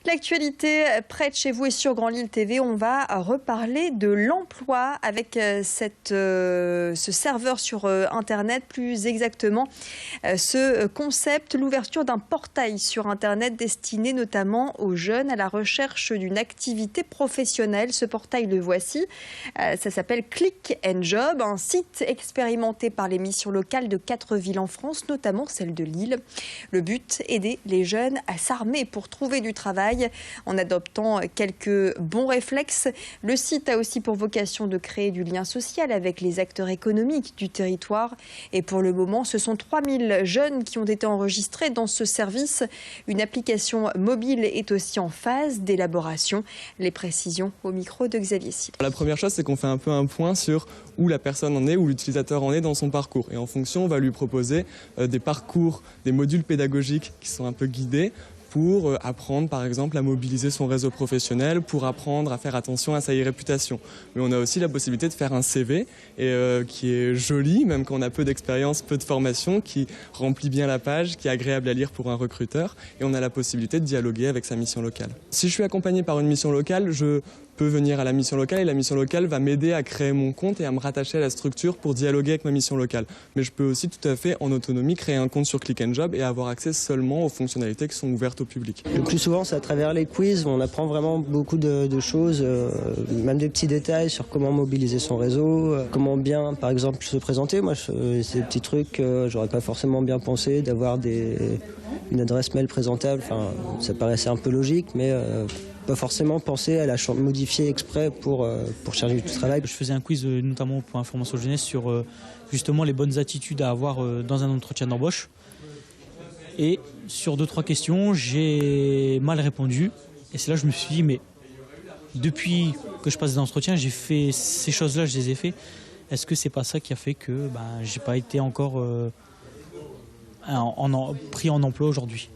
L'actualité près de chez vous et sur Grand Lille TV, on va reparler de l'emploi avec ce serveur sur Internet, plus exactement ce concept, l'ouverture d'un portail sur Internet destiné notamment aux jeunes à la recherche d'une activité professionnelle. Ce portail, le voici, ça s'appelle Click & Job, un site expérimenté par les missions locales de 4 villes en France, notamment celle de Lille. Le but, aider les jeunes à s'armer pour trouver du travail en adoptant quelques bons réflexes. Le site a aussi pour vocation de créer du lien social avec les acteurs économiques du territoire. Et pour le moment, ce sont 3000 jeunes qui ont été enregistrés dans ce service. Une application mobile est aussi en phase d'élaboration. Les précisions au micro de Xavier Sille. La première chose, c'est qu'on fait un peu un point sur où la personne en est, où l'utilisateur en est dans son parcours. Et en fonction, on va lui proposer des parcours, des modules pédagogiques qui sont un peu guidés pour apprendre, par exemple, à mobiliser son réseau professionnel, pour apprendre à faire attention à sa réputation. Mais on a aussi la possibilité de faire un CV qui est joli, même quand on a peu d'expérience, peu de formation, qui remplit bien la page, qui est agréable à lire pour un recruteur. Et on a la possibilité de dialoguer avec sa mission locale. Si je suis accompagné par une mission locale, je peux venir à la mission locale et la mission locale va m'aider à créer mon compte et à me rattacher à la structure pour dialoguer avec ma mission locale. Mais je peux aussi tout à fait en autonomie créer un compte sur Click & Job et avoir accès seulement aux fonctionnalités qui sont ouvertes au public. Le plus souvent, c'est à travers les quiz où on apprend vraiment beaucoup de choses, même des petits détails sur comment mobiliser son réseau, comment bien, par exemple, se présenter. Moi, c'est des petits trucs que j'aurais pas forcément bien pensé, d'avoir une adresse mail présentable. Enfin, ça paraissait un peu logique, mais pas forcément penser à la modifier exprès pour chercher du travail. Je faisais un quiz notamment pour Information Jeunesse sur justement les bonnes attitudes à avoir dans un entretien d'embauche. Et sur 2-3 questions, j'ai mal répondu. Et c'est là que je me suis dit, mais depuis que je passe des entretiens, j'ai fait ces choses-là, je les ai fait. Est-ce que c'est pas ça qui a fait que j'ai pas été encore pris en emploi aujourd'hui ?